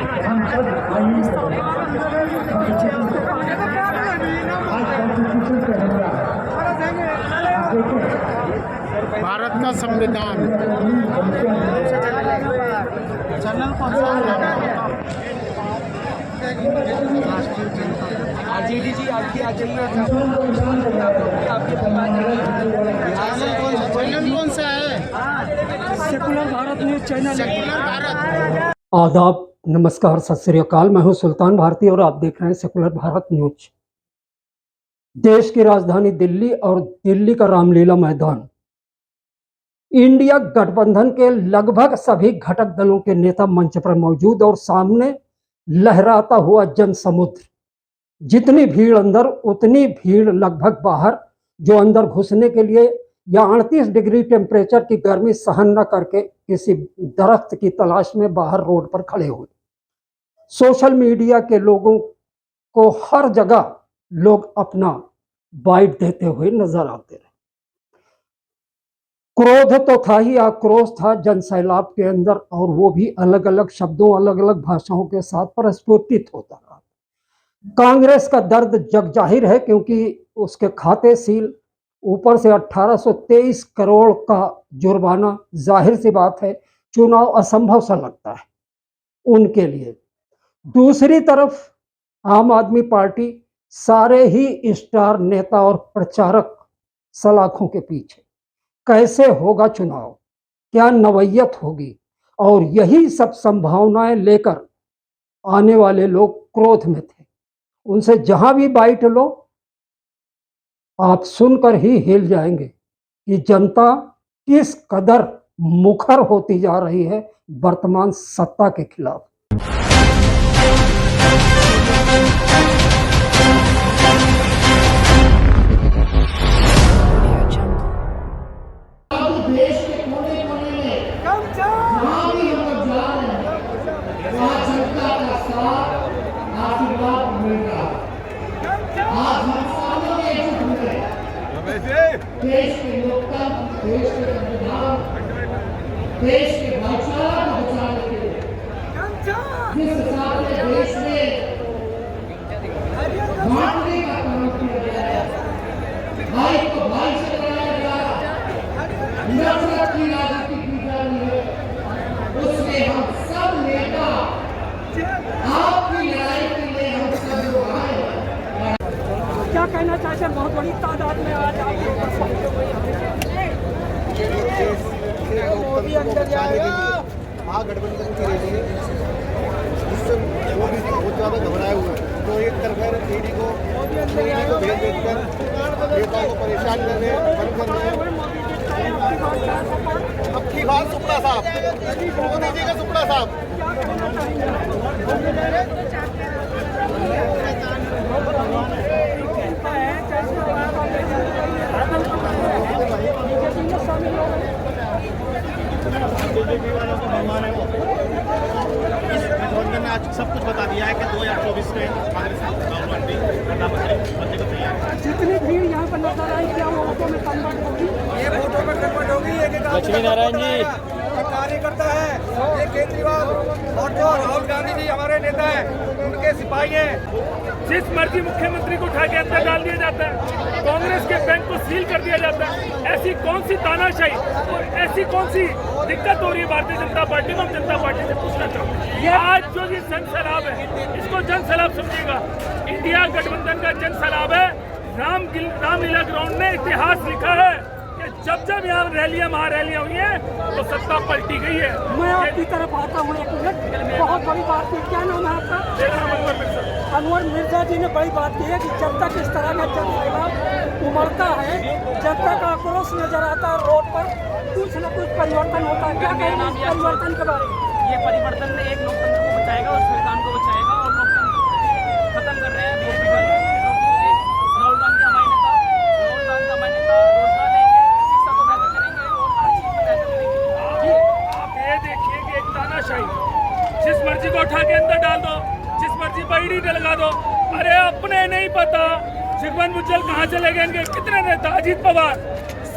हम सब भाई आज कॉन्स्टिट्यूशन पे हमरा भारत का संविधान चैनल कौन सा आरजेडी जी आपकी आ जाइए। चैनल कौन सा है? Secular Bharat news channel. Secular Bharat. आदाब, नमस्कार, सत श्री अकाल। मैं हूं सुल्तान भारती और आप देख रहे हैं सेकुलर भारत न्यूज। देश की राजधानी दिल्ली और दिल्ली का रामलीला मैदान, इंडिया गठबंधन के लगभग सभी घटक दलों के नेता मंच पर मौजूद और सामने लहराता हुआ जन समुद्र। जितनी भीड़ अंदर उतनी भीड़ लगभग बाहर, जो अंदर घुसने के लिए या 38 डिग्री टेम्परेचर की गर्मी सहन न करके किसी दरख्त की तलाश में बाहर रोड पर खड़े हुए। सोशल मीडिया के लोगों को हर जगह लोग अपना बाइट देते हुए नजर आते रहे। क्रोध तो था ही, आक्रोश था जन सैलाब के अंदर, और वो भी अलग अलग शब्दों, अलग अलग भाषाओं के साथ प्रस्फुटित होता रहा। कांग्रेस का दर्द जग जाहिर है, क्योंकि उसके खाते सील, ऊपर से 1823 करोड़ का जुर्माना। जाहिर सी बात है चुनाव असंभव सा लगता है उनके लिए। दूसरी तरफ आम आदमी पार्टी, सारे ही स्टार नेता और प्रचारक सलाखों के पीछे। कैसे होगा चुनाव, क्या नवैयत होगी, और यही सब संभावनाएं लेकर आने वाले लोग क्रोध में थे। उनसे जहां भी बाइट लो, आप सुनकर ही हिल जाएंगे कि जनता किस कदर मुखर होती जा रही है वर्तमान सत्ता के खिलाफ। देश के कोने कोने में जहाँ भी हम लोग जा रहे हैं वहाँ जनता का साथ आशीर्वाद मिल रहा है। आज हम सामने एकजुट हुए देश के लोकतंत्र, देश के संविधान, देश के भाईचारा को बचाने के लिए। जिस हिसाब से देश में बांटने का काम किया गया है, भाई को भाई से लड़ाया जा रहा है, नफरत की राजनीति की जा रही है, उसमें हम सब नेता आपकी लड़ाई के लिए हम सब लोग आए हैं। क्या कहना चाहते हैं? बहुत बड़ी तादाद में आज आप लोग पहुंचे हुए हैं। मोदी अंदर जाएगा। महागठबंधन की रैली है, जिससे वो भी बहुत ज़्यादा घबराए हुए हैं। तो एक तरफ ईडी को भेज देकर नेताओं को परेशान कर रहे हैं, बंद कर रहे हैं। अब की बात सुपड़ा साहब, मोदी जी का सुपड़ा साहब। बीजेपी वालों को भगवान है वो। इस गठबंधन ने आज सब कुछ बता दिया है कि 2024 में कांग्रेस प्रधानमंत्री बनने को तैयार है। जितनी भीड़ यहाँ पर नजर आई, क्या वो वोटों में कन्वर्ट होगी? ये वोटों में कन्वर्ट होगी। लक्ष्मी नारायण जी कार्यकर्ता है, ये केजरीवाल और जो राहुल गांधी जी हमारे नेता हैं, उनके सिपाही हैं। जिस मर्जी मुख्यमंत्री को उठा के अंदर डाल दिया जाता है, कांग्रेस के बैंक को सील कर दिया जाता है। ऐसी कौन सी तानाशाही और ऐसी कौन सी दिक्कत हो रही है भारतीय जनता पार्टी को? हम जनता पार्टी से पूछना चाहते हैं, ये आज जो ये जन सैलाब है, इसको जन सैलाब समझिएगा। इंडिया गठबंधन का जन सैलाब है। रामलीला ग्राउंड ने इतिहास लिखा है कि जब जब यहाँ रैलियां, महारैलियां हुई हैं, तो सत्ता पलटी गई है। मैं आपकी तरफ आता हूँ एक मिनट। बहुत बड़ी बात की, क्या नाम है आपका? अनवर मिर्जा जी ने बड़ी बात की है कि जब तक इस तरह का जन सैलाब उमड़ता है, जब तक आक्रोश नजर आता है रोड पर, कुछ न कुछ परिवर्तन होता है। क्या कहना है इस परिवर्तन के बारे में? ये परिवर्तन एक लोकतंत्र को बचाएगा और संविधान को बचाएगा, और लोकतंत्र खत्म कर रहे हैं। राहुल गांधी हमारे नेता रोजगार लेंगे, शिक्षा को बेहतर करेंगे और हर चीज को बेहतर करेंगे। आप ये देखिए कि एक तानाशाही, जिस मर्जी को उठा के अंदर डाल दो, जिस मर्जी पर ईडी लगा दो। अरे अपने नहीं पता जगमोहन मुज्जल कहाँ चले गए, कितने नेता, अजीत पवार,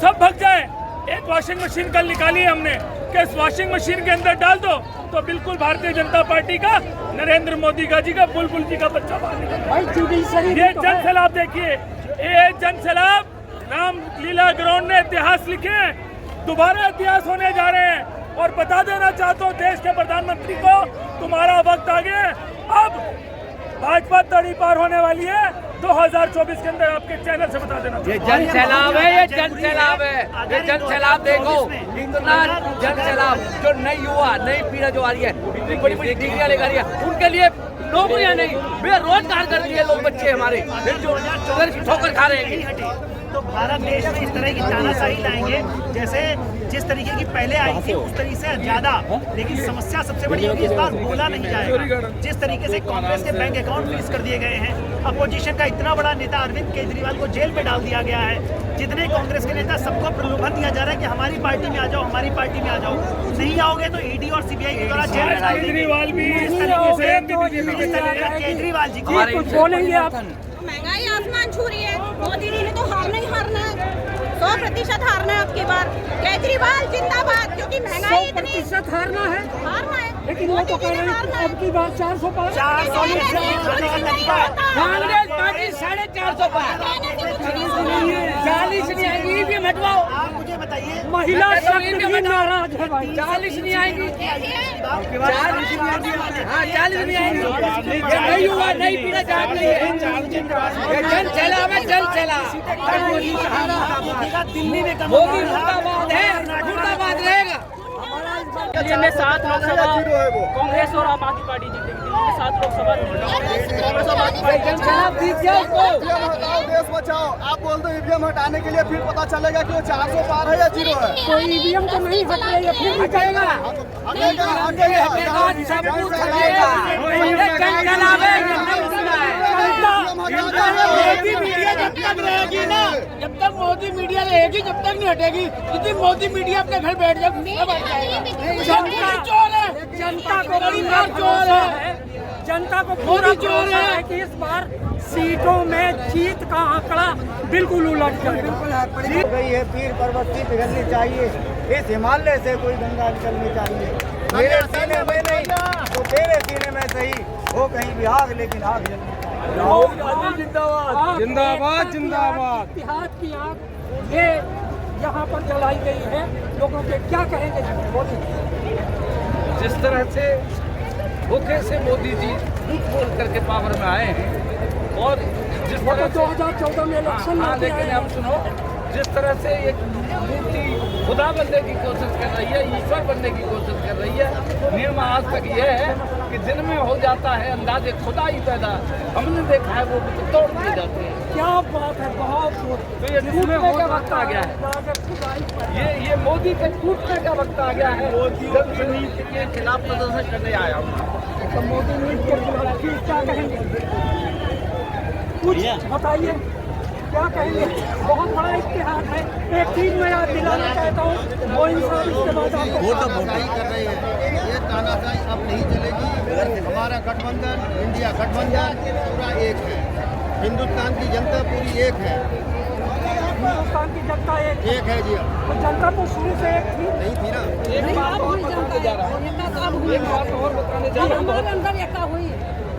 सब भग जाए। एक वॉशिंग मशीन कल निकाली है हमने, के इस वॉशिंग मशीन के अंदर डाल दो तो बिल्कुल भारतीय जनता पार्टी का, नरेंद्र मोदी का जी का, बुलबुल जी का बच्चा बाहर निकल। ये जन सैलाब देखिए, ये जन सैलाब रामलीला ग्राउंड ने इतिहास लिखे हैं, दोबारा इतिहास होने जा रहे हैं। और बता देना चाहता हूँ देश के प्रधानमंत्री को, तुम्हारा वक्त आ गया। अब भाजपा तड़ी पार होने वाली है 2024 के अंदर, आपके चैनल से बता देना। ये जन सैलाब है, ये जन सैलाब है, ये जन सैलाब देखो, इतना जन सैलाब, जो नई युवा नई पीढ़ी जो आ रही है, इतनी बड़ी बड़ी डिग्रियां लेकर आ रही है, उनके लिए नौकरियां नहीं, बेरोजगार कर दिए लोग, बच्चे हमारे जो ठोकर खा रहे हैं। तो भारत देश में इस तरह की तानाशाही लाएंगे जैसे जिस तरीके की पहले आई थी उस तरीके से ज्यादा। लेकिन समस्या सबसे बड़ी होगी, इस बार बोला नहीं जाएगा। जिस तरीके से कांग्रेस के बैंक अकाउंट फ्रीज कर दिए गए हैं, अपोजिशन का इतना बड़ा नेता अरविंद केजरीवाल को जेल में डाल दिया गया है, जितने कांग्रेस के नेता सबको प्रलोभन दिया जा रहा है कि हमारी पार्टी में आ जाओ, हमारी पार्टी में आ जाओ, नहीं आओगे तो ईडी और सीबीआई के द्वारा जेल में डाल केजरीवाल भी केजरीवाल जी कुछ बोलेंगे आप? महंगाई आसमान छू रही है, मोदी जी ने तो हारना ही हारना है, 100% हारना है आपकी बार। केजरीवाल जिंदाबाद, क्योंकि महंगाई इतनी 100% हारना है, लेकिन वो तो कह रहे हैं अब की बार 400 पार, कांग्रेस पार्टी 450 पार, 40 नहीं आएगी, ईवीएम हटवाओ। आप मुझे बताइए, महिला शक्ति भी नाराज है भाई। 40 नहीं आएंगी, 40 नहीं आएंगी, नई युवा नई पीढ़ी जाग रही है, जन सैलाब है, जन सैलाब। दिल्ली में मोदी मुर्दाबाद है, मुर्दाबाद रहेगा। दिल्ली में 7 लोकसभा कांग्रेस और आम आदमी पार्टी जीतेगी। दिल्ली में 7 लोकसभा कांग्रेस और आम आदमी पार्टी। देश बचाओ, आप बोल दो ईवीएम हटाने के लिए, फिर पता चलेगा कि वो 400 पार है या 0 है। कोई ईवीएम तो नहीं हट रही है, फिर हटेगा। मोदी मीडिया जब तक रहेगी ना, जब तक मोदी मीडिया रहेगी, जब तक नहीं हटेगी। यदि मोदी मीडिया अपने घर बैठ जाए, चोर है, जनता को पूरा चोर है, जनता को पूरा चोर है कि इस बार सीटों में जीत का आंकड़ा बिल्कुल उलट जाएगा। गई है, पीर पर्वती पिघलनी चाहिए, इस हिमालय से कोई गंगा निकलनी चाहिए। मेरे सीने में नहीं तो तेरे सीने में सही हो कहीं भी आग, लेकिन आग जलनी चाहिए। राहुल गांधी जिंदाबाद, जिंदाबाद, जिंदाबाद। इतिहास की आग ये यहाँ पर जलाई गई है, लोगों के क्या कहेंगे? जिस तरह से धोखे से मोदी जी झूठ बोल करके पावर में आए हैं, और जिस तरह 2014 में इलेक्शन, लेकिन अब सुनो, जिस तरह से एक मूर्ति खुदा बनने की कोशिश कर रही है, ईश्वर बनने की कोशिश कर रही है, नियम आज तक यह है कि दिन में हो जाता है अंदाजे खुदा ही पैदा, हमने देखा है वो तो तोड़ दिए जाते हैं। क्या बात है, बहुत तो ये टूटने का वक्त आ गया है, ये मोदी के टूटने का वक्त आ गया है। मोदी नीति के खिलाफ प्रदर्शन करने आया हूँ। तो मोदी नीति के खिलाफ क्या कहेंगे? कुछ बताइए, क्या कहेंगे? बहुत बड़ा इतिहास है। एक चीज मैं याद दिलाना चाहता हूँ, वो इंसान इसके बाद वो तो बोटाई कर रहे हैं, ये तानाशाही अब नहीं चलेगी। हमारा गठबंधन, इंडिया गठबंधन पूरा एक है, हिंदुस्तान की जनता पूरी एक है। हिंदुस्तान की जनता एक है जी। तो जनता तो शुरू से एक थी, नहीं थी ना। एक बात और बताने जा रहा हूँ, एक बात और बताने जा रहा हूँ। हमारे अंदर एका हुई,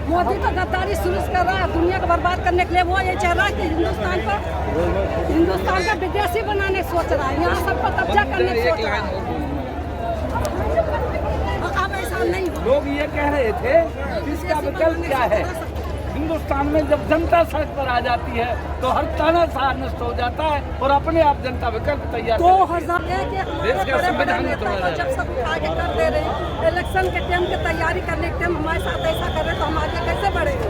मोदी तो गद्दारी शुरू कर रहा है, दुनिया को बर्बाद करने के लिए। वो ये चाह रहा है कि हिंदुस्तान का विदेशी बनाने सोच रहा है, यहाँ सबको कब्जा करने सोच रहा है। अब ऐसा नहीं हो। लोग ये कह रहे थे कि इसका विकल्प क्या है। हिंदुस्तान में जब जनता सड़क पर आ जाती है तो हर तानाशाह नष्ट हो जाता है, और अपने आप जनता विकल्प तैयार 2001 देश का संविधान ही तोड़ा जाए। जब सब आगे कर दे रहे, इलेक्शन के टाइम की तैयारी करने के टाइम हमारे साथ ऐसा कर रहे तो हम आगे कैसे बढ़ेंगे?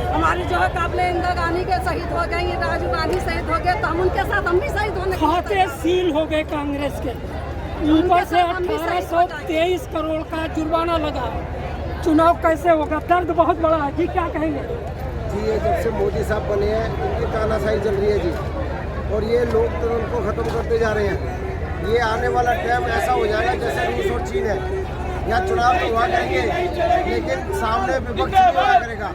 हमारी जो है काबिल इंदिरा गांधी के शहीद हो गए, राजीव गांधी शहीद हो गए, तो हम उनके साथ हम भी शहीद होने खाते सील हो गए कांग्रेस के, ऊपर से 1823 करोड़ का जुर्माना लगा। चुनाव कैसे होगा? दर्द बहुत बड़ा है जी, क्या कहेंगे? जी, ये जब से मोदी साहब बने हैं इनकी तानाशाही चल रही है जी, और ये लोकतंत्र को ख़त्म करते जा रहे हैं। ये आने वाला टाइम ऐसा हो जाएगा जैसे रूस और चीन है, यहाँ चुनाव तो हुआ करेंगे लेकिन सामने विपक्ष क्या करेगा?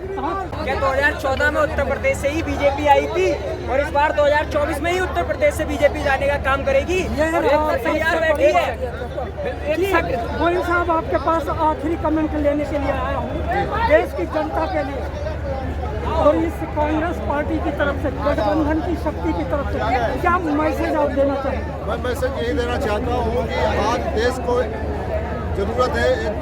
क्या 2014 में उत्तर प्रदेश से ही बीजेपी आई थी और इस बार 2024 में ही उत्तर प्रदेश से बीजेपी जाने का काम करेगी और तैयार बैठी है। गोयल साहब, आपके पास आखिरी कमेंट लेने के लिए आया हूँ देश की जनता के लिए और इस कांग्रेस पार्टी की तरफ से, गठबंधन की शक्ति की तरफ से क्या मैसेज आप देना चाहेंगे? मैं मैसेज यही देना चाहता हूँ कि आज देश को जरूरत है एक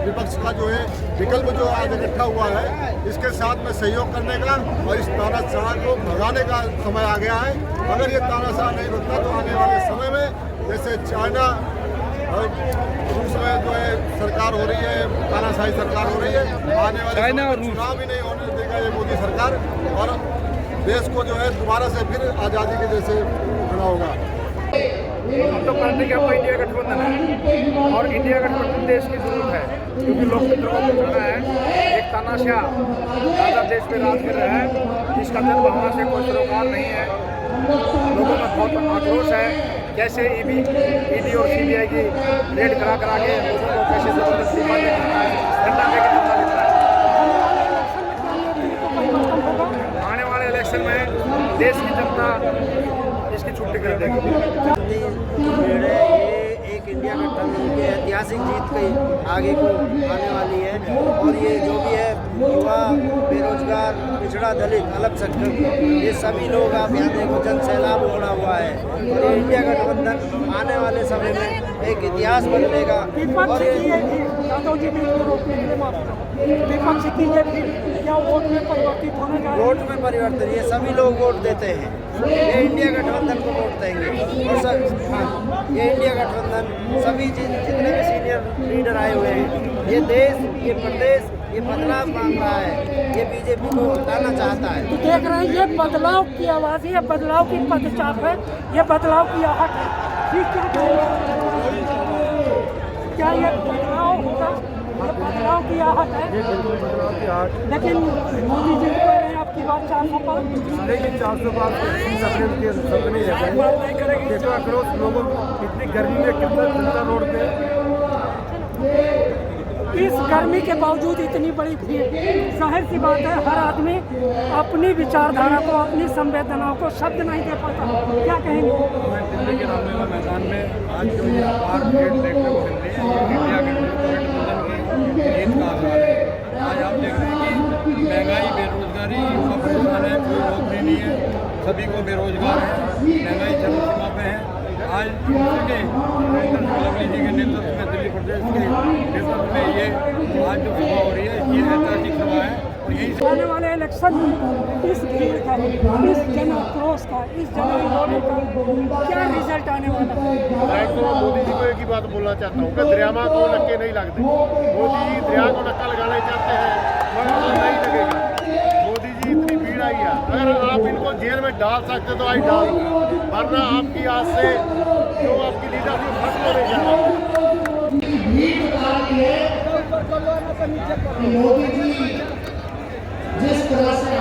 विपक्ष का जो है विकल्प जो आज इकट्ठा हुआ है, इसके साथ में सहयोग करने का और इस तानाशाह को भगाने का समय आ गया है। अगर ये तानाशाह नहीं रुकता तो आने वाले समय में जैसे चाइना और रूस में जो है सरकार हो रही है, तानाशाही सरकार हो रही है, आने वाले चुनाव भी नहीं होने देगा ये मोदी सरकार और देश को जो है दोबारा से फिर आज़ादी के जैसे खड़ा होगा। तो पार्टी का इंडिया गठबंधन है और इंडिया गठबंधन देश की जरूरत है क्योंकि लोकतंत्र को बचाना है। एक तानाशाह राजा देश पे राज कर रहा है जिसका जनभावना से कोई सरोकार नहीं है। लोगों में बहुत आक्रोश है, कैसे ईडी और सीबीआई की रेड करा के लोगों को कैसे जबरदस्ती मारने देता है, डंडा लेके धरना देता है। आने वाले इलेक्शन में देश की जनता इसकी छुट्टी कर देगी। एक इंडिया गठबंधन की ऐतिहासिक जीत कई आगे को आने वाली है और ये जो भी है युवा, बेरोजगार, पिछड़ा, दलित, अल्पसंख्यक, ये सभी लोग आप यहाँ देखो जन सैलाब उमड़ा हुआ है और ये इंडिया गठबंधन आने वाले समय में एक इतिहास बदलेगा। और विपक्ष की क्या वोट में परिवर्तित होने जा रहा है? वोट में परिवर्तन, ये सभी लोग वोट देते हैं, ये इंडिया गठबंधन को वोट देंगे और ये इंडिया गठबंधन सभी जितने भी सीनियर लीडर आए हुए हैं, ये देश, ये प्रदेश, ये बदलाव मांग रहा है, ये बीजेपी को हटाना चाहता है। तो देख रहे हैं ये बदलाव की आवाज़ है, ये बदलाव की पदचाप है, ये बदलाव की आहट है। ठीक क्या ये बदलाव होगा? ये बदलाव की आहट है, लेकिन मोदी जी कह रहे हैं आपकी बात 400 पार, लेकिन 400 पार के सपने देखो आक्रोश लोगों इतनी गर्मी में कितना जनता रोड पे। इस गर्मी के बावजूद इतनी बड़ी भीड़, जाहिर सी बात है हर आदमी अपनी विचारधारा को, अपनी संवेदनाओं को शब्द नहीं दे पाता। क्या कहेंगे? दिल्ली के रामलीला मैदान में आज जो ये पार्क गेट देखने को मिल रही है, इंडिया गठबंधन की जीत का आधार है। आज आप देख रहे हैं कि महंगाई, बेरोजगारी, युवा परेशान है, कोई नौकरी नहीं है, सभी को बेरोजगार है, महंगाई चरम सीमा पे है। आज लवली जी के नेतृत्व में, दिल्ली प्रदेश के नेतृत्व में ये आज जो सभा हो रही है, ये ऐतिहासिक सभा है और यही आने वाले इलेक्शन में इस भीड़ का, इस जन आक्रोश का, इस जन आंदोलन का क्या रिजल्ट आने वाला है? मैं तो मोदी जी को एक ही बात बोलना चाहता हूँ कि दरिया को नक्के नहीं लगते। मोदी जी दरिया को नक्का लगाना चाहते हैं मगर नहीं लगेगा। मोदी जी इतनी भीड़ आई है, अगर आप इनको जेल में डाल सकते तो आज डाल, वरना आपकी आज से जो आपकी लीडरशिप खत्म होने जा रही है। मोदी जी जिस तरह से